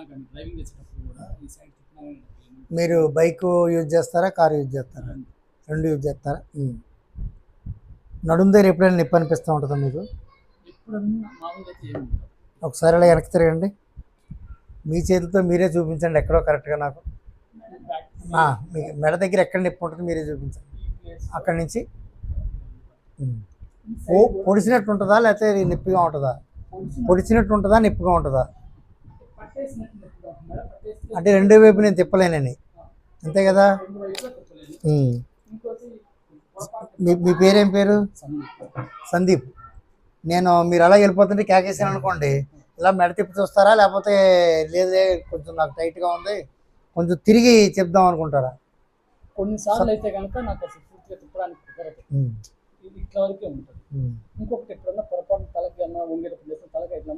కానీ డ్రైవింగ్ చేసేటప్పుడు కూడా ఈ సైడ్ తిప్పినా కానీ నాకు ఏమీ మీరు బైక్ యూజ్ చేస్తారా, కారు యూజ్ చేస్తారా? రాదు. రెండు యూజ్ చేస్తారా? నడుము దగ్గర ఎప్పుడైనా నొప్పి అనిపిస్తూ ఉంటుందా మీకు? ఎప్పుడన్నా మామూలుగా అయితే ఏమి ఉండదు. ఒకసారి అలా వెనక్కి తిరగండి. మీ చేతితో మీరే చూపించండి ఎక్కడో కరెక్ట్గా నాకు. బ్యాక్ మీ మెడ దగ్గర ఎక్కడ నొప్పి ఉంటుంది మీరే చూపించండి. ఈ ప్లేస్ అక్కడి నుంచి పొడిచినట్టు ఉంటుందా, లేకపోతే నొప్పిగా ఉంటుందా? పొడిచినట్టు ఉంటుందా, నొప్పిగా ఉంటుందా? పట్టేసినట్టు నొప్పిగా ఉంటుంది మేడం. పట్టేస్తే అంటే రెండో వైపు నేను తిప్పలేనని, అంతే కదా? రెండు వైపులా తిప్పలేదు. ఉమ్. ఇంకోటి పొరపాటు మీ పేరేం పేరు? సందీప్. సందీప్. నేను మీరు అలా వెళ్ళిపోతుంటే కేకేసాను అనుకోండి, ఇలా మెడ తిప్పి చూస్తారా, లేకపోతే లేదే కొంచెం నాకు టైట్గా ఉంది కొంచెం తిరిగి చెప్దాం అనుకుంటారా? కొన్నిసార్లు అయితే కనుక నాకు అసలు పూర్తిగా తిప్పడానికి కుదరదు. ఇది ఇట్లా వరకే ఉంటుంది. ఇంకొకటి ఎప్పుడన్నా పొరపాటు తలకి అన్న వంగేటప్పుడు తలకి ఇట్లా